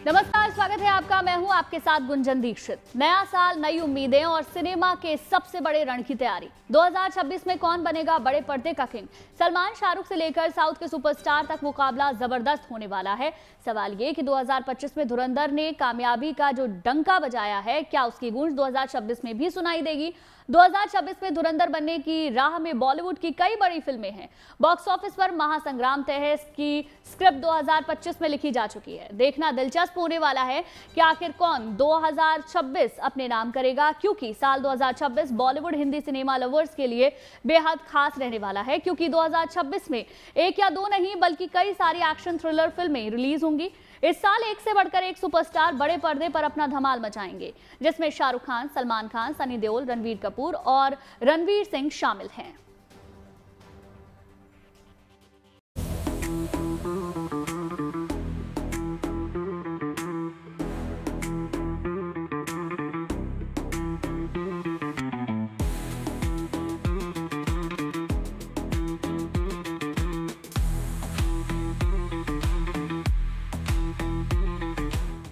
नमस्कार, स्वागत है आपका। मैं हूं आपके साथ गुंजन दीक्षित। नया साल, नई उम्मीदें और सिनेमा के सबसे बड़े रण की तैयारी। 2026 में कौन बनेगा बड़े पर्दे का किंग? सलमान, शाहरुख से लेकर साउथ के सुपरस्टार तक मुकाबला जबरदस्त होने वाला है। सवाल ये कि 2025 में धुरंधर ने कामयाबी का जो डंका बजाया है, क्या उसकी गूंज 2026 में भी सुनाई देगी? 2026 में धुरंधर बनने की राह में बॉलीवुड की कई बड़ी फिल्में हैं। बॉक्स ऑफिस पर महासंग्राम तय है। इसकी स्क्रिप्ट 2025 में लिखी जा चुकी है। देखना दिलचस्प होने वाला है कि आखिर कौन 2026 अपने नाम करेगा, क्योंकि साल 2026 बॉलीवुड हिंदी सिनेमा लवर्स के लिए बेहद खास रहने वाला है, क्योंकि 2026 में एक या दो नहीं बल्कि कई सारी एक्शन थ्रिलर फिल्में रिलीज होंगी। इस साल एक से बढ़कर एक सुपरस्टार बड़े पर्दे पर अपना धमाल मचाएंगे, जिसमें शाहरुख खान, सलमान खान, सनी देओल, रणबीर कपूर और रणवीर सिंह शामिल हैं।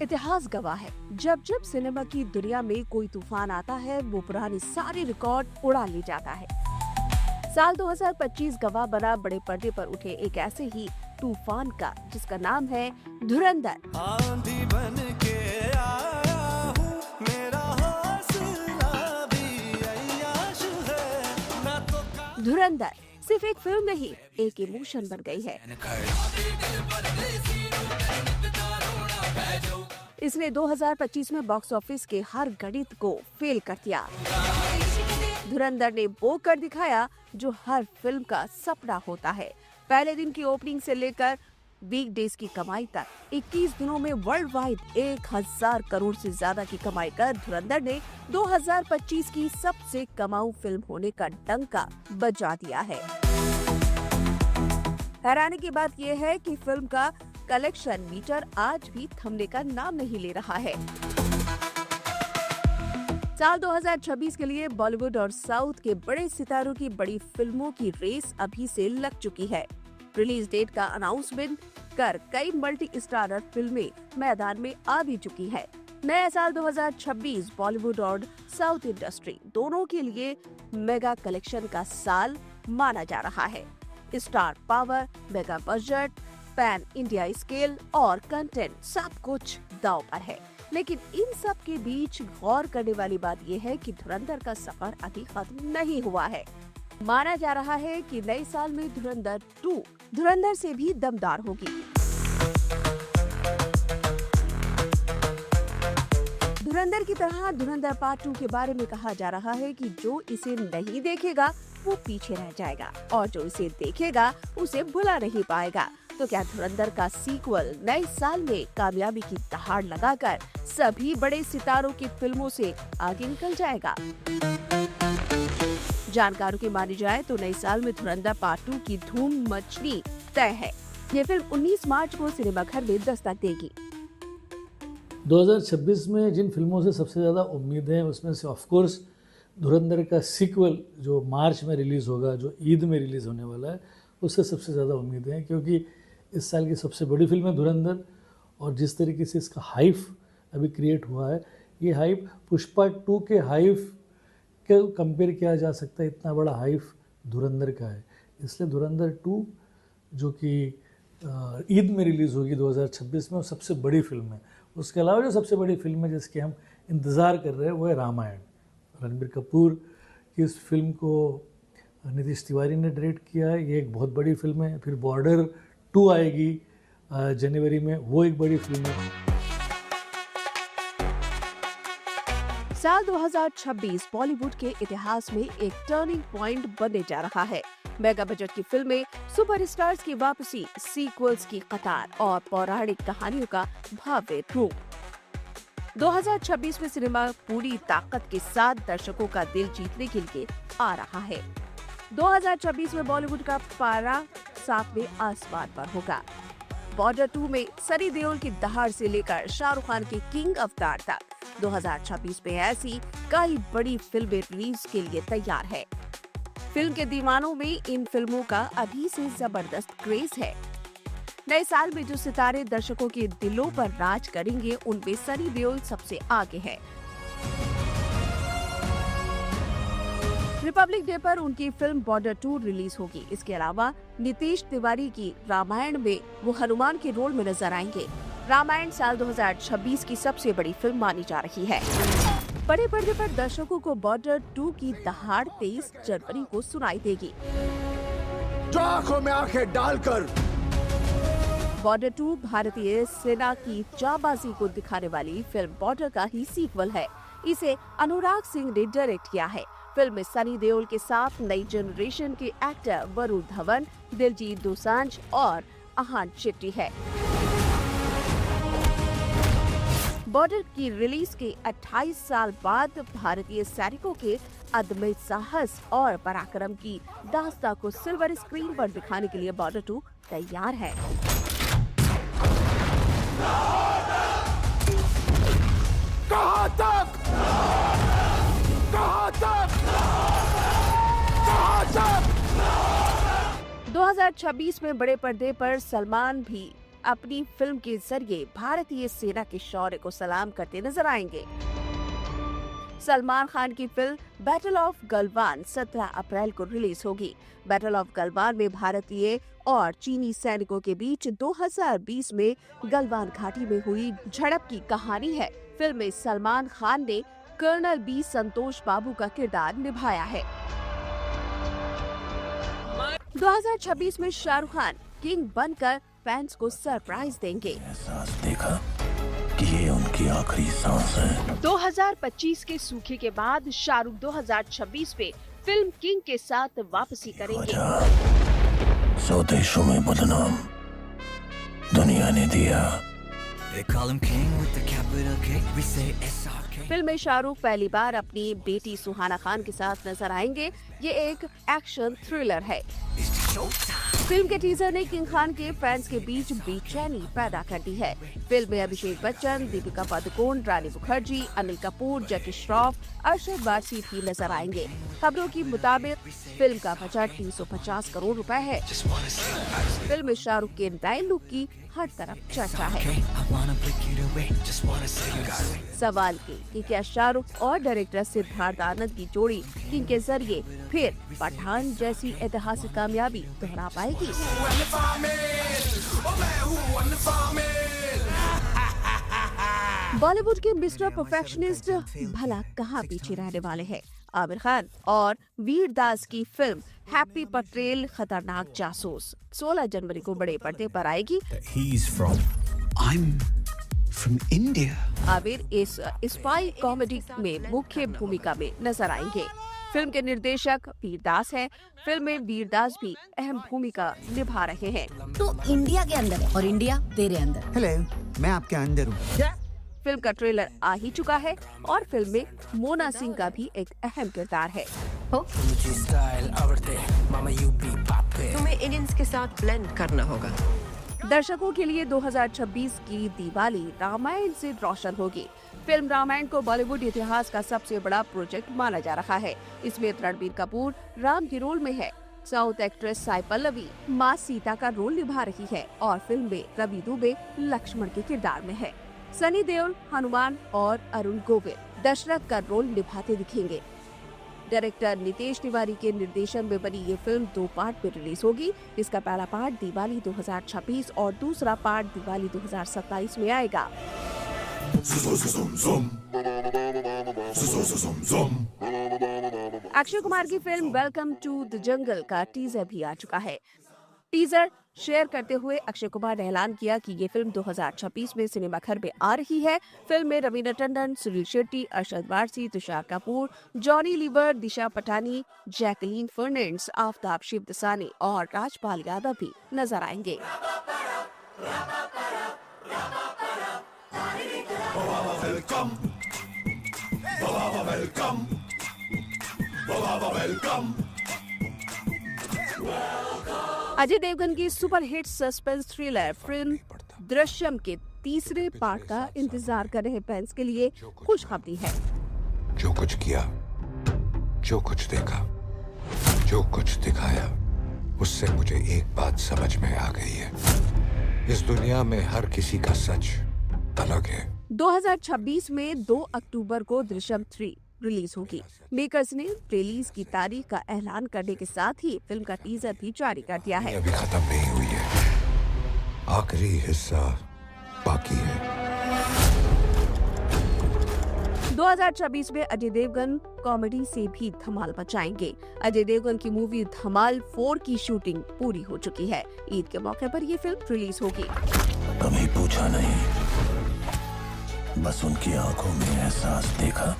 इतिहास गवाह है, जब जब सिनेमा की दुनिया में कोई तूफान आता है, वो पुराने सारे रिकॉर्ड उड़ा ले जाता है। साल 2025 गवाह बना बड़े पर्दे पर उठे एक ऐसे ही तूफान का, जिसका नाम है धुरंधर। आंधी बन के आया हूँ, मेरा हौसला भी अय्याश है, ना तो धुरंधर सिर्फ एक फिल्म नहीं, एक इमोशन बन गई है। इसने 2025 में बॉक्स ऑफिस के हर गणित को फेल कर दिया। धुरंधर ने वो कर दिखाया जो हर फिल्म का सपना होता है। पहले दिन की ओपनिंग से लेकर वीक डेज की कमाई तक 21 दिनों में वर्ल्ड वाइड 1000 करोड़ से ज्यादा की कमाई कर धुरंधर ने 2025 की सबसे कमाऊ फिल्म होने का डंका बजा दिया है। हैरानी की बात यह है कि फिल्म का कलेक्शन मीटर आज भी थमने का नाम नहीं ले रहा है। साल 2026 के लिए बॉलीवुड और साउथ के बड़े सितारों की बड़ी फिल्मों की रेस अभी से लग चुकी है। रिलीज डेट का अनाउंसमेंट कर कई मल्टी स्टारर फिल्में मैदान में आ भी चुकी है। नया साल 2026 बॉलीवुड और साउथ इंडस्ट्री दोनों के लिए मेगा कलेक्शन का साल माना जा रहा है। Star power, mega budget, pan India scale और कंटेंट सब कुछ दांव पर है। लेकिन इन सब के बीच गौर करने वाली बात यह है कि धुरंधर का सफर अभी खत्म नहीं हुआ है। माना जा रहा है कि नए साल में धुरंधर 2 धुरंधर से भी दमदार होगी। धुरंधर की तरह धुरंधर पार्ट 2 के बारे में कहा जा रहा है कि जो इसे नहीं देखेगा वो पीछे रह जाएगा, और जो इसे देखेगा उसे भुला नहीं पाएगा। तो क्या धुरंधर का सीक्वल नए साल में कामयाबी की दहाड़ लगाकर सभी बड़े सितारों की फिल्मों से आगे निकल जाएगा? जानकारों की मानी जाए तो नए साल में धुरंधर पार्ट 2 की धूम मचनी तय है। ये फिल्म 19 मार्च को सिनेमाघर में दस्तक देगी। 2026 में जिन फिल्मों से सबसे ज़्यादा उम्मीद है, उसमें से ऑफ कोर्स धुरंधर का सीक्वल जो मार्च में रिलीज़ होगा, जो ईद में रिलीज़ होने वाला है, उससे सबसे ज़्यादा उम्मीदें हैं, क्योंकि इस साल की सबसे बड़ी फिल्म है धुरंधर। और जिस तरीके से इसका हाइप अभी क्रिएट हुआ है, ये हाइप पुष्पा 2 के हाइप के कंपेयर किया जा सकता है। इतना बड़ा हाइप धुरंधर का है। इसलिए धुरंधर 2 जो कि ईद में रिलीज़ होगी 2026 में, वो सबसे बड़ी फिल्म है। उसके अलावा जो सबसे बड़ी फिल्म है जिसके हम इंतज़ार कर रहे हैं, वो है रामायण। रणबीर कपूर की इस फिल्म को नीतीश तिवारी ने डायरेक्ट किया है। ये एक बहुत बड़ी फिल्म है। फिर बॉर्डर 2 आएगी जनवरी में, वो एक बड़ी फिल्म है। साल 2026 बॉलीवुड के इतिहास में एक टर्निंग पॉइंट बनने जा रहा है। मेगा बजट की फिल्में, सुपरस्टार्स की वापसी, सीक्वल्स की कतार और पौराणिक कहानियों का भव्य रूप। 2026 में सिनेमा पूरी ताकत के साथ दर्शकों का दिल जीतने के लिए आ रहा है। 2026 में बॉलीवुड का पारा 7वें आसमान पर होगा। बॉर्डर 2 में सनी देओल की दहाड़ से लेकर शाहरुख खान के किंग अवतार तक 2026 में ऐसी कई बड़ी फिल्में रिलीज के लिए तैयार है। फिल्म के दीवानों में इन फिल्मों का अभी से जबरदस्त क्रेज है। नए साल में जो सितारे दर्शकों के दिलों पर राज करेंगे उनमें सनी देओल सबसे आगे है। रिपब्लिक डे पर उनकी फिल्म बॉर्डर 2 रिलीज होगी। इसके अलावा नीतीश तिवारी की रामायण में वो हनुमान के रोल में नजर आएंगे। रामायण साल 2026 की सबसे बड़ी फिल्म मानी जा रही है। बड़े पर्दे पर दर्शकों को बॉर्डर 2 की दहाड़ 23 जनवरी को सुनाई देगी। आंखों में आंखें डालकर बॉर्डर 2 भारतीय सेना की जाबाजी को दिखाने वाली फिल्म बॉर्डर का ही सीक्वल है। इसे अनुराग सिंह ने डायरेक्ट किया है। फिल्म में सनी देओल के साथ नई जनरेशन के एक्टर वरुण धवन, दिलजीत दोसांझ और आहान शेट्टी है। बॉर्डर की रिलीज के 28 साल बाद भारतीय सैनिकों के अदम्य साहस और पराक्रम की दास्तां को सिल्वर स्क्रीन पर दिखाने के लिए बॉर्डर 2 तैयार है। कहां तक? कहां तक? कहां तक? 2026 में बड़े पर्दे पर सलमान भी अपनी फिल्म के जरिए भारतीय सेना के शौर्य को सलाम करते नजर आएंगे। सलमान खान की फिल्म बैटल ऑफ गलवान 17 अप्रैल को रिलीज होगी। बैटल ऑफ गलवान में भारतीय और चीनी सैनिकों के बीच 2020 में गलवान घाटी में हुई झड़प की कहानी है। फिल्म में सलमान खान ने कर्नल बी संतोष बाबू का किरदार निभाया है। 2026 में शाहरुख खान किंग बनकर फैंस को सरप्राइज देंगे। एहसास देखा कि ये उनकी आखिरी सांस है। 2025 के सूखे के बाद शाहरुख 2026 में फिल्म किंग के साथ वापसी करेंगे। स्वदेशों में बदनाम दुनिया ने दिया। फिल्म में शाहरुख पहली बार अपनी बेटी सुहाना खान के साथ नजर आएंगे। ये एक एक्शन थ्रिलर है। फिल्म के टीजर ने किंग खान के फैंस के बीच बेचैनी पैदा कर दी है। फिल्म में अभिषेक बच्चन, दीपिका पादुकोण, रानी मुखर्जी, अनिल कपूर, जैकी श्रॉफ, अरशद वारसी भी नजर आएंगे। खबरों के मुताबिक फिल्म का बजट 350 करोड़ रुपए है। फिल्म में शाहरुख के नए लुक की हर तरफ चर्चा है। सवाल कि क्या शाहरुख और डायरेक्टर सिद्धार्थ आनंद की जोड़ी किंग के जरिए फिर पठान जैसी ऐतिहासिक कामयाबी दोहरा पाएगी? बॉलीवुड के मिस्टर परफेक्शनिस्ट भला कहाँ पीछे रहने वाले हैं? आमिर खान और वीर दास की फिल्म हैप्पी पटेल खतरनाक जासूस 16 जनवरी को बड़े पर्दे पर आएगी। From India. आमिर इस स्पाई कॉमेडी में मुख्य भूमिका में नजर आएंगे। फिल्म के निर्देशक वीर दास हैं। फिल्म में वीर दास भी अहम भूमिका निभा रहे हैं। तो इंडिया के अंदर है और इंडिया तेरे अंदर। हेलो, मैं आपके अंदर हूँ। फिल्म का ट्रेलर आ ही चुका है और फिल्म में मोना सिंह का भी एक अहम किरदार है। तुम्हें इंडियंस के साथ ब्लेंड करना होगा। दर्शकों के लिए 2026 की दिवाली रामायण से रोशन होगी। फिल्म रामायण को बॉलीवुड इतिहास का सबसे बड़ा प्रोजेक्ट माना जा रहा है। इसमें रणबीर कपूर राम के रोल में है। साउथ एक्ट्रेस साई पल्लवी माँ सीता का रोल निभा रही है और फिल्म में रवि दुबे लक्ष्मण के किरदार में है। सनी देओल हनुमान और अरुण गोविल दशरथ का रोल निभाते दिखेंगे। डायरेक्टर नीतीश तिवारी के निर्देशन में बनी ये फिल्म 2 पार्ट में रिलीज होगी। इसका पहला पार्ट दिवाली 2026 और दूसरा पार्ट दिवाली 2027 में आएगा। अक्षय कुमार की film welcome to the jungle का टीजर भी आ चुका है। टीजर शेयर करते हुए अक्षय कुमार ने ऐलान किया कि ये फिल्म 2026 में सिनेमाघर में आ रही है। फिल्म में रवीना टंडन, सुनील शेट्टी, अरशद वारसी, तुषार कपूर, जॉनी लीवर, दिशा पटानी, जैकलीन फर्नांडिस, आफ्ताब शिवदसानी और राजपाल यादव भी नजर आएंगे। अजय देवगन की superhit suspense thriller film Drishyam के तीसरे पार्ट का इंतजार कर रहे फैंस के लिए खुशखबरी है। जो कुछ किया, जो कुछ देखा, जो कुछ दिखाया, उससे मुझे एक बात समझ में आ गई है। इस दुनिया में हर किसी का सच अलग है। 2026 में 2 अक्टूबर को दृश्यम 3 रिलीज होगी। मेकर्स ने रिलीज की तारीख का ऐलान करने के साथ ही फिल्म का टीजर भी जारी कर दिया है। अभी खत्म नहीं हुई है, आखिरी हिस्सा बाकी है। 2026 में अजय देवगन कॉमेडी से भी धमाल मचाएंगे। अजय देवगन की मूवी धमाल 4 की शूटिंग पूरी हो चुकी है। ईद के मौके पर ये फिल्म रिलीज होगी। कभी पूछा नहीं, बस उनकी आंखों में एहसास देखा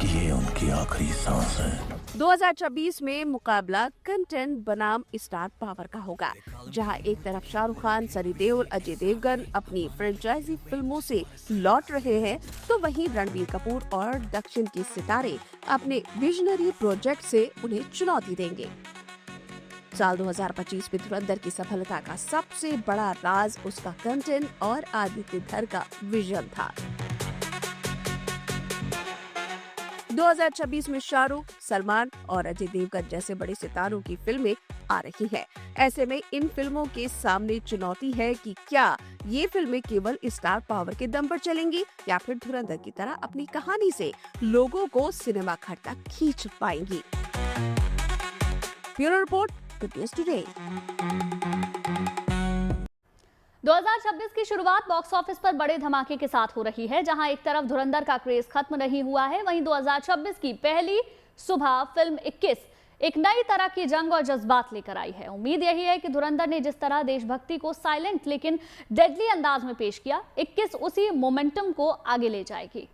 कि ये उनकी आखिरी सांस है। 2026 में मुकाबला कंटेंट बनाम स्टार पावर का होगा, जहां एक तरफ शाहरुख खान, सनी देओल, अजय देवगन अपनी फ्रेंचाइजी फिल्मों से लौट रहे हैं, तो वहीं रणबीर कपूर और दक्षिण के सितारे अपने विजनरी प्रोजेक्ट से उन्हें चुनौती देंगे। साल 2025 में धुरंधर की सफलता का सबसे बड़ा राज उसका कंटेंट और आदित्य धर का विजन था। 2026 में शाहरुख, सलमान और अजय देवगन जैसे बड़े सितारों की फिल्में आ रही हैं। ऐसे में इन फिल्मों के सामने चुनौती है कि क्या ये फिल्में केवल स्टार पावर के दम पर चलेंगी या फिर धुरंधर की तरह अपनी कहानी से लोगों को सिनेमा घर तक खींच पाएंगी। Bureau report, good news today. 2026 की शुरुआत बॉक्स ऑफिस पर बड़े धमाके के साथ हो रही है। जहां एक तरफ धुरंधर का क्रेज खत्म नहीं हुआ है, वहीं 2026 की पहली सुबह फिल्म 21 एक नई तरह की जंग और जज्बात लेकर आई है। उम्मीद यही है कि धुरंधर ने जिस तरह देशभक्ति को साइलेंट लेकिन डेडली अंदाज में पेश किया, 21 उसी मोमेंटम को आगे ले जाएगी।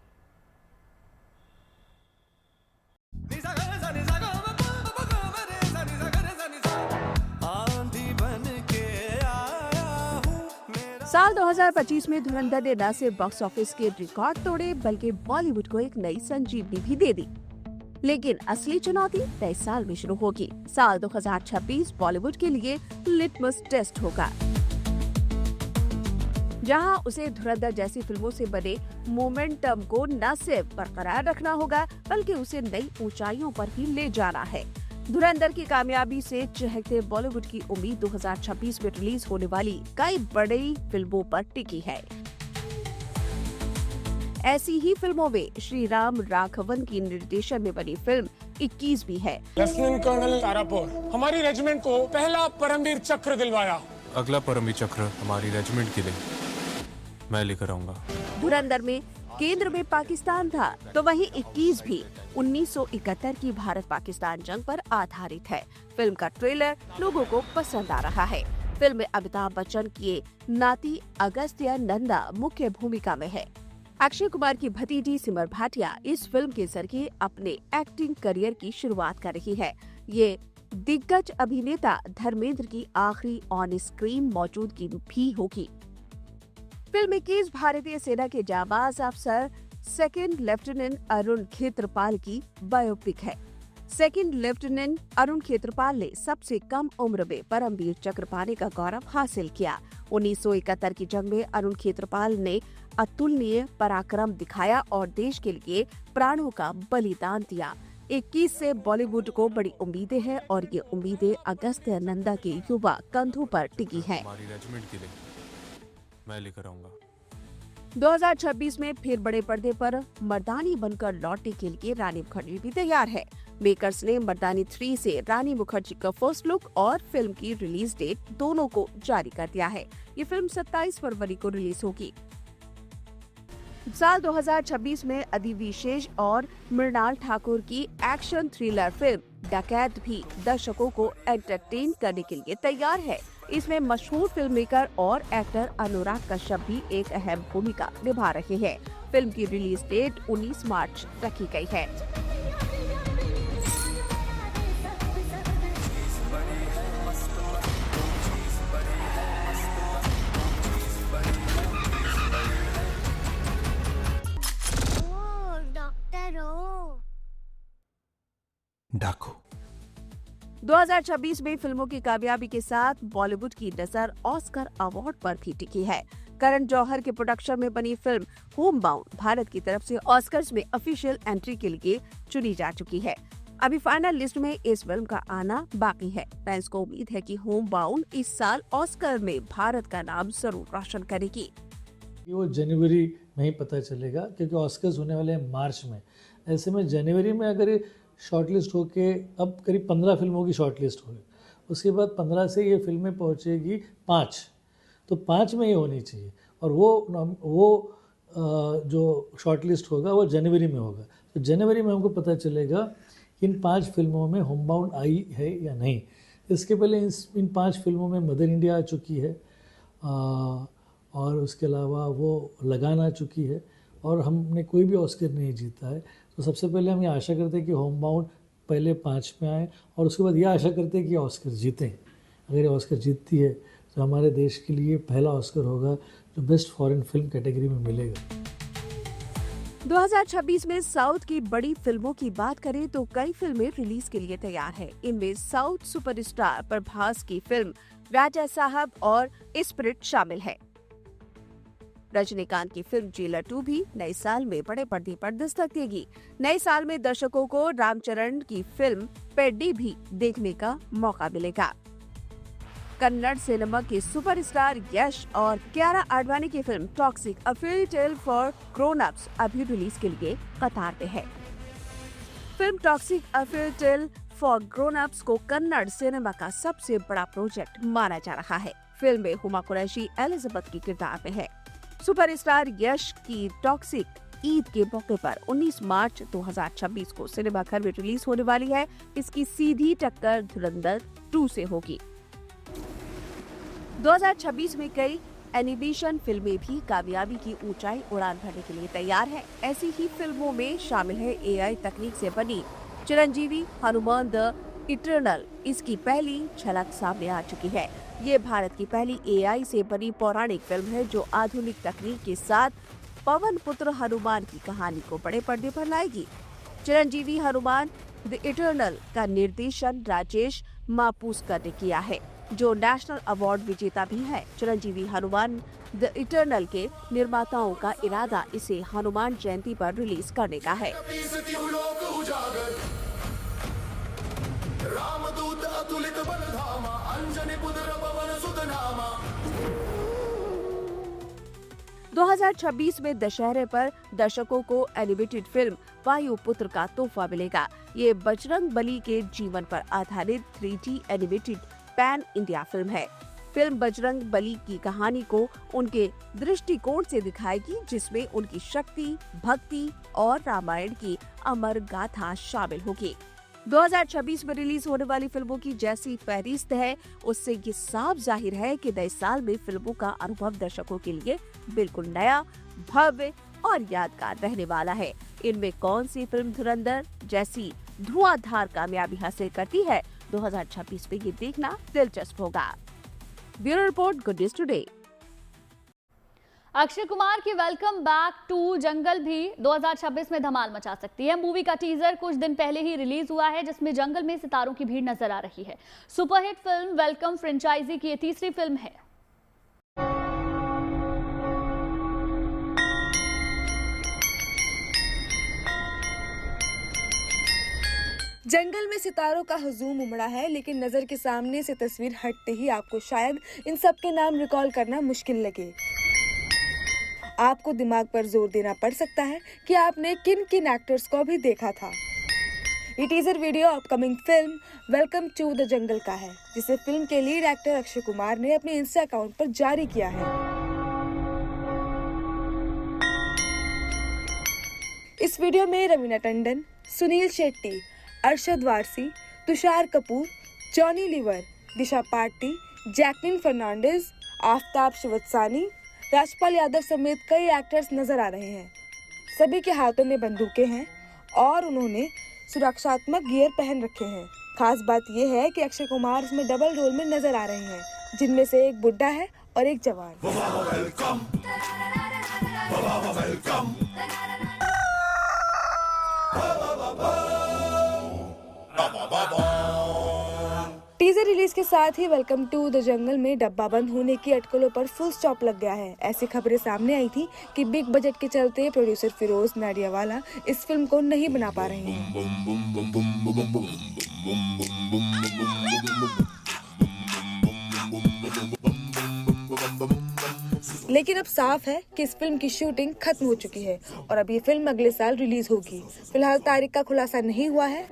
साल 2025 में धुरंधर ने न सिर्फ बॉक्स ऑफिस के रिकॉर्ड तोड़े, बल्कि बॉलीवुड को एक नई संजीवनी भी दे दी। लेकिन असली चुनौती नए साल में शुरू होगी। साल 2026 बॉलीवुड के लिए लिटमस टेस्ट होगा, जहां उसे धुरंधर जैसी फिल्मों से बने मोमेंटम को न सिर्फ बरकरार रखना होगा, बल्कि उसे नई ऊंचाइयों पर भी ले जाना है। धुरंधर की कामयाबी से चहकते बॉलीवुड की उम्मीद 2026 में रिलीज होने वाली कई बड़ी फिल्मों पर टिकी है। ऐसी ही फिल्मों में श्री राम राघवन की निर्देशन में बनी फिल्म 21 भी है। लेफ्टिनेंट कर्नल तारापुर हमारी रेजिमेंट को पहला परमवीर चक्र दिलवाया। अगला परमवीर चक्र हमारी रेजिमेंट के लिए मैं लेकर आऊंगा। धुरंधर में केंद्र में पाकिस्तान था, तो वहीं 21 भी 1971 की भारत पाकिस्तान जंग पर आधारित है। फिल्म का ट्रेलर लोगों को पसंद आ रहा है। फिल्म में अमिताभ बच्चन की नाती अगस्त्य नंदा मुख्य भूमिका में है। अक्षय कुमार की भतीजी सिमर भाटिया इस फिल्म के जरिए अपने एक्टिंग करियर की शुरुआत कर रही है। ये दिग्गज अभिनेता धर्मेंद्र की आखिरी ऑन स्क्रीन मौजूदगी भी होगी। फिल्म 21 भारतीय सेना के जाबाज अफसर सेकंड लेफ्टिनेंट अरुण खेत्रपाल की बायोपिक है। सेकंड लेफ्टिनेंट अरुण खेत्रपाल ने सबसे कम उम्र में परमवीर चक्र पाने का गौरव हासिल किया। 1971 की जंग में अरुण खेत्रपाल ने अतुलनीय पराक्रम दिखाया और देश के लिए प्राणों का बलिदान दिया। 21 से बॉलीवुड को बड़ी उम्मीदें हैं और ये उम्मीदें अगस्त्य नंदा के युवा कंधों पर टिकी हैं। हमारी रेजिमेंट के लिए मैं लेकर आऊंगा। 2026 में फिर बड़े पर्दे पर मर्दानी बनकर लौटने के लिए रानी मुखर्जी भी तैयार है। मेकर्स ने मर्दानी 3 से रानी मुखर्जी का फर्स्ट लुक और फिल्म की रिलीज डेट दोनों को जारी कर दिया है। ये फिल्म 27 फरवरी को रिलीज होगी। साल 2026 में अधिविशेष और मृणाल ठाकुर की एक्शन थ्रिलर फिल्म डकैत भी दर्शकों को एंटरटेन करने के लिए तैयार है। इसमें मशहूर फिल्म मेकर और एक्टर अनुराग कश्यप भी एक अहम भूमिका निभा रहे हैं। फिल्म की रिलीज डेट 19 मार्च रखी गई है। डाकू 2026 में फिल्मों की कामयाबी के साथ बॉलीवुड की नजर ऑस्कर अवार्ड पर भी टिकी है। करण जौहर के प्रोडक्शन में बनी फिल्म होम बाउंड भारत की तरफ से ऑस्कर्स में ऑफिशियल एंट्री के लिए चुनी जा चुकी है। अभी फाइनल लिस्ट में इस फिल्म का आना बाकी है। फैंस को उम्मीद है कि होम बाउंड इस साल ऑस्कर में भारत का नाम जरूर रोशन करेगी। वो जनवरी में ही पता चलेगा, क्योंकि ऑस्कर्स होने वाले हैं मार्च में। ऐसे में जनवरी में अगर ये शॉर्टलिस्ट होके, अब करीब 15 फिल्मों की शॉर्टलिस्ट होगी, उसके बाद 15 से ये फिल्में पहुंचेगी 5, तो 5 में ये होनी चाहिए। और वो जो शॉर्टलिस्ट होगा वो जनवरी में होगा। तो जनवरी में हमको पता चलेगा कि इन 5 फिल्मों में होम बाउंड आई है या नहीं। इसके पहले इन 5 फिल्मों में मदर इंडिया आ चुकी है, और उसके अलावा वो लगान आ चुकी है, और हमने कोई भी ऑस्कर नहीं जीता है। तो सबसे पहले हम ये आशा करते हैं कि होम बाउंड पहले 5 में आए, और उसके बाद ये आशा करते हैं कि ऑस्कर जीतें। अगर ये ऑस्कर जीतती है तो हमारे देश के लिए पहला ऑस्कर होगा जो बेस्ट फॉरेन फिल्म कैटेगरी में मिलेगा। 2026 में साउथ की बड़ी फिल्मों की बात करें तो कई फिल्में रिलीज के लिए तैयार हैं। इनमें साउथ सुपरस्टार प्रभास की फिल्म राजा साहब और स्पिरिट शामिल है। रजनीकांत की फिल्म जेलर 2 भी नए साल में बड़े पर्दे पर दस्तक देगी। नए साल में दर्शकों को रामचरण की फिल्म पेड्डी भी देखने का मौका मिलेगा। कन्नड़ सिनेमा के सुपरस्टार यश और कियारा आडवाणी की film Toxic a fairy tale for grown ups अभी रिलीज के लिए कतार में है। Film Toxic a fairy tale for grown ups को कन्नड़ सिनेमा का सबसे बड़ा प्रोजेक्ट माना जा रहा है। फिल्म में हुमा कुरैशी एलिजाबेथ की किरदार में है। सुपरस्टार यश की टॉक्सिक ईद के मौके पर 19 मार्च 2026 को सिनेमाघर में रिलीज होने वाली है। इसकी सीधी टक्कर धुरंधर 2 से होगी। 2026 में कई एनिमेशन फिल्में भी कामयाबी की ऊंचाई उड़ान भरने के लिए तैयार हैं। ऐसी ही फिल्मों में शामिल है एआई तकनीक से बनी चिरंजीवी हनुमान द इटर्नल। इसकी पहली झलक सामने आ चुकी है। ये भारत की पहली एआई से बनी पौराणिक फिल्म है जो आधुनिक तकनीक के साथ पवन पुत्र हनुमान की कहानी को बड़े पर्दे पर लाएगी। चिरंजीवी हनुमान द इटर्नल का निर्देशन राजेश मापुस्कर ने किया है, जो नेशनल अवार्ड विजेता भी है। चिरंजीवी हनुमान द इटर्नल के निर्माताओं का इरादा इसे हनुमान जयंती पर रिलीज करने का है। रामदूत अतुलित बलधामा अंजनी पुत्र पवन सुत नामा। 2026 में दशहरे पर दर्शकों को एनिमेटेड फिल्म वायुपुत्र का तोहफा मिलेगा। ये बजरंग बली के जीवन पर आधारित 3D animated pan India film है। फिल्म बजरंग बली की कहानी को उनके दृष्टिकोण से दिखाएगी, जिसमें उनकी शक्ति, भक्ति और रामायण की अमर गाथा शामिल होगी। 2026 में रिलीज होने वाली फिल्मों की जैसी फहरिस्त है, उससे ये साफ जाहिर है कि नए साल में फिल्मों का अनुभव दर्शकों के लिए बिल्कुल नया, भव्य और यादगार रहने वाला है। इनमें कौन सी फिल्म धुरंधर जैसी धुआंधार कामयाबी हासिल करती है, 2026 में ये देखना दिलचस्प होगा। Bureau report, good news today. Akshay Kumar की वेलकम बैक टू जंगल भी 2026 में धमाल मचा सकती है। मूवी का टीजर कुछ दिन पहले ही रिलीज हुआ है, जिसमें जंगल में सितारों की भीड़ नजर आ रही है। सुपरहिट फिल्म वेलकम फ्रेंचाइजी की ये तीसरी फिल्म है। जंगल में सितारों का हुजूम उमड़ा है, लेकिन नजर के सामने से तस्वीर हटते ही आपको शायद इन सब के नाम रिकॉल करना मुश्किल लगे। आपको दिमाग पर जोर देना पड़ सकता है कि आपने किन किन एक्टर्स को भी देखा था। ये teaser video upcoming film welcome to the jungle का है, जिसे फिल्म के लीड एक्टर अक्षय कुमार ने अपने इंस्टा अकाउंट पर जारी किया है। इस वीडियो में रवीना टंडन, सुनील शेट्टी, अरशद वारसी, तुषार कपूर, जॉनी लीवर, दिशा पार्टी, जैकलिन फर्नांडिस, आफ्ताब शिवत्सानी, राजपाल यादव समेत कई एक्टर्स नजर आ रहे हैं। सभी के हाथों में बंदूकें हैं और उन्होंने सुरक्षात्मक गियर पहन रखे हैं। खास बात यह है कि अक्षय कुमार इसमें डबल रोल में नजर आ रहे हैं, जिनमें से एक बुड्ढा है और एक जवान। टीजर रिलीज के साथ ही वेलकम टू द जंगल में डब्बा बंद होने की अटकलों पर फुल स्टॉप लग गया है। ऐसी खबरें सामने आई थी कि बिग बजट के चलते प्रोड्यूसर फिरोज नाडियावाला इस फिल्म को नहीं बना पा रहे हैं। लेकिन अब साफ है कि इस फिल्म की शूटिंग खत्म हो चुकी है और अब ये फिल्म अगले साल रिलीज होगी। फिलहाल तारीख का खुलासा नहीं हुआ है।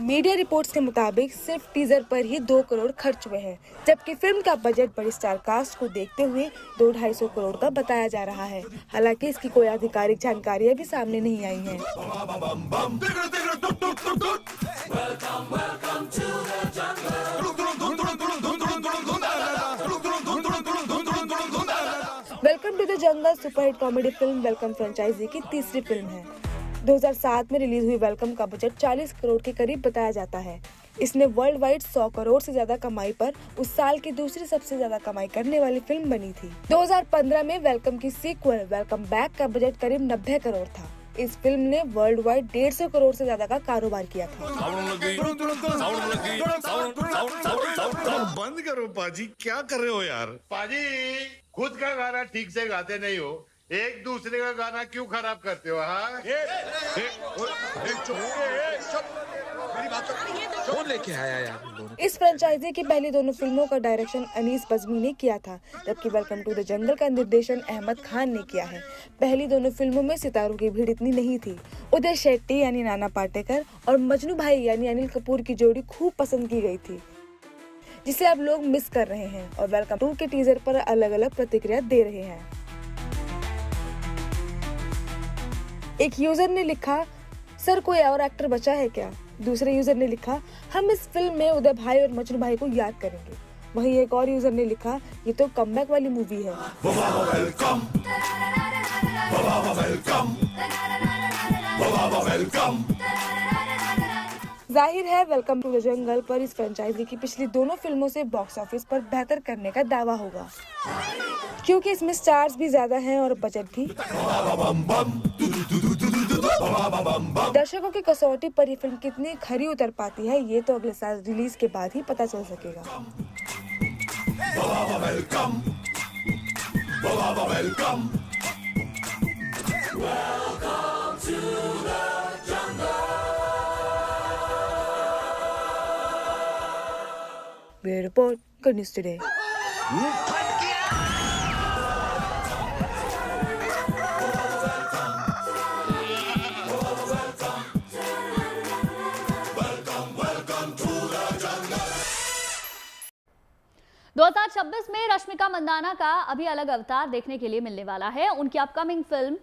मीडिया रिपोर्ट्स के मुताबिक सिर्फ टीजर पर ही 2 करोड़ खर्च हुए हैं, जबकि फिल्म का बजट बड़ी स्टार कास्ट को देखते हुए 200-250 करोड़ का बताया जा रहा है। हालांकि इसकी कोई आधिकारिक जानकारियां भी सामने नहीं आई हैं। Welcome to the jungle superhit comedy film welcome franchise की तीसरी फिल्म है। 2007 में रिलीज हुई वेलकम का बजट 40 करोड़ के करीब बताया जाता है। इसने वर्ल्ड वाइड 100 करोड़ से ज्यादा कमाई पर उस साल की दूसरी सबसे ज्यादा कमाई करने वाली फिल्म बनी थी। 2015 में वेलकम की सीक्वल वेलकम बैक का बजट करीब 90 करोड़ था। इस फिल्म ने वर्ल्ड वाइड 150 करोड़ से ज्यादा का कारोबार किया था। बंद करो पाजी, क्या कर रहे हो यार? पाजी खुद का गाना ठीक से गाते नहीं हो, एक दूसरे का गाना क्यों खराब करते हो? हाँ कौन लेके आया यार? इस फ्रेंचाइजी की पहली दोनों फिल्मों का डायरेक्शन अनीस बज़मी ने किया था, जबकि वेलकम टू द जंगल का निर्देशन अहमद खान ने किया है। पहली दोनों फिल्मों में सितारों की भीड़ इतनी नहीं थी। उदय शेट्टी यानी नाना पाटेकर और मजनू भाई यानी अनिल कपूर की जोड़ी खूब पसंद की गई थी, जिसे अब लोग मिस कर रहे हैं और वेलकम टू के टीजर पर अलग अलग प्रतिक्रिया दे रहे हैं। एक यूजर ने लिखा, सर कोई और एक्टर बचा है क्या? दूसरे यूजर ने लिखा, हम इस फिल्म में उदय भाई और मजनू भाई को याद करेंगे। वहीं एक और यूजर ने लिखा, ये तो कमबैक वाली मूवी है। जाहिर है वेलकम टू द जंगल पर इस फ्रेंचाइजी की पिछली दोनों फिल्मों से बॉक्स ऑफिस पर बेहतर करने का दावा होगा, क्योंकि इसमें स्टार्स भी ज्यादा हैं और बजट भी। दर्शकों की कसौटी पर ये फिल्म कितनी खरी उतर पाती है, ये तो अगले साल रिलीज के बाद ही पता चल सकेगा। Bureau report, good news today. दो 2026 में रश्मिका मंदाना का अभी अलग अवतार देखने के लिए मिलने वाला है। उनकी अपकमिंग फिल्म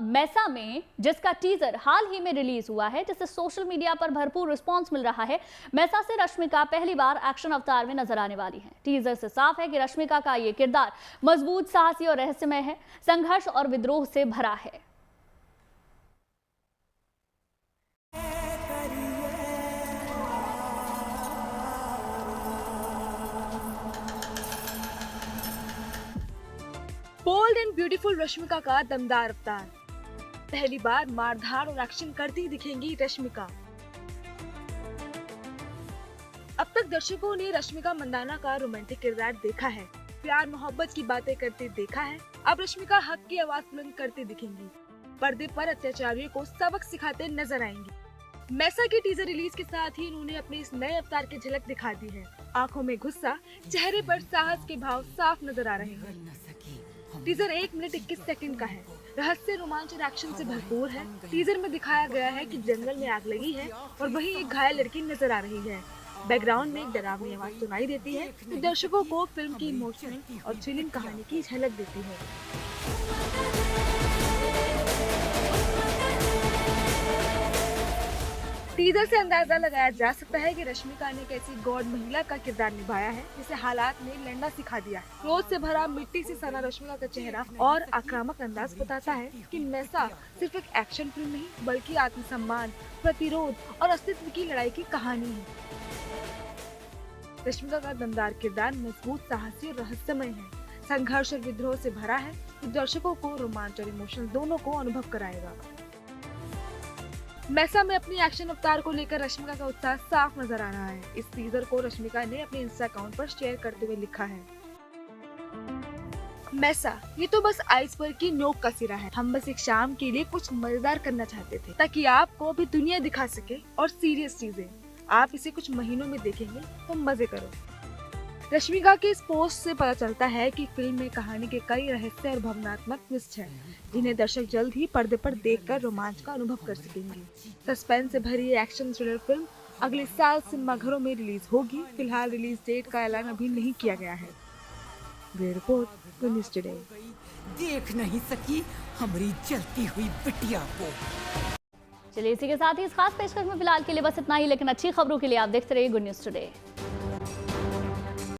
मैसा में, जिसका टीजर हाल ही में रिलीज हुआ है, जिससे सोशल मीडिया पर भरपूर रिस्पांस मिल रहा है। मैसा से रश्मिका पहली बार एक्शन अवतार में नजर आने वाली हैं। टीजर से साफ है कि रश्मिका का ये किरदार मजबूत, साहसी और रहस्यमय है, संघर्ष और विद्रोह से भरा है। बोल्ड एंड ब्यूटीफुल रश्मिका का दमदार अवतार। पहली बार मारधाड़ और एक्शन करती दिखेंगी रश्मिका। अब तक दर्शकों ने रश्मिका मंदाना का रोमांटिक किरदार देखा है, प्यार मोहब्बत की बातें करते देखा है। अब रश्मिका हक की आवाज बुलंद करते दिखेंगी, पर्दे पर अत्याचारियों को सबक सिखाते नजर आएंगी। मैसा की टीजर रिलीज के साथ ही उन्होंने अपने इस नए अवतार की झलक दिखा दी है। आंखों में गुस्सा, चेहरे पर साहस के भाव साफ नजर आ रहे हैं। टीजर 1 मिनट 21 सेकंड का है, रहस्य, रोमांच और एक्शन से भरपूर है। टीजर में दिखाया गया है कि जंगल में आग लगी है और वहीं एक घायल लड़की नजर आ रही है। बैकग्राउंड में एक डरावनी आवाज सुनाई देती है, जो दर्शकों को फिल्म की इमोशनल और थ्रिलिंग कहानी की झलक देती है। टीजर से अंदाजा लगाया जा सकता है कि रश्मिका ने एक ऐसी गॉड महिला का किरदार निभाया है जिसे हालात ने लड़ना सिखा दिया है। क्रोध से भरा, मिट्टी से सना रश्मिका का चेहरा और आक्रामक अंदाज बताता है कि मैसा सिर्फ एक एक्शन फिल्म नहीं, बल्कि आत्मसम्मान, प्रतिरोध और अस्तित्व की लड़ाई की कहानी है। रश्मिका का दमदार किरदार मजबूत, साहसी और रहस्यमय है। संघर्ष और विद्रोह से भरा है, जो दर्शकों को रोमांच और इमोशनल दोनों को अनुभव कराएगा। मैसा में अपनी एक्शन अवतार को लेकर रश्मिका का उत्साह साफ नजर आ रहा है। इस टीजर को रश्मिका ने अपने इंस्टा अकाउंट पर शेयर करते हुए लिखा है, मैसा, ये तो बस आइसबर्ग की नोक का सिरा है। हम बस एक शाम के लिए कुछ मजेदार करना चाहते थे ताकि आपको भी दुनिया दिखा सके और सीरियस चीजें। आप इसे कुछ महीनों में देखेंगे तो मजे करो। रश्मिका के इस पोस्ट से पता चलता है कि फिल्म में कहानी के कई रहस्य और भावनात्मक ट्विस्ट हैं, जिन्हें दर्शक जल्द ही पर्दे पर देखकर रोमांच का अनुभव कर सकेंगे। सस्पेंस से भरी एक्शन थ्रिलर फिल्म अगले साल सिनेमाघरों में रिलीज होगी। फिलहाल रिलीज डेट का ऐलान अभी नहीं किया गया है। Bureau report, good news today. देख नहीं सकी हमारी जलती हुई बिटिया को। चलिए इसी के साथ ही इस खास पेशकश में फिलहाल के लिए बस इतना ही, लेकिन अच्छी खबरों के लिए आप देखते रहिए गुड न्यूज़ टुडे।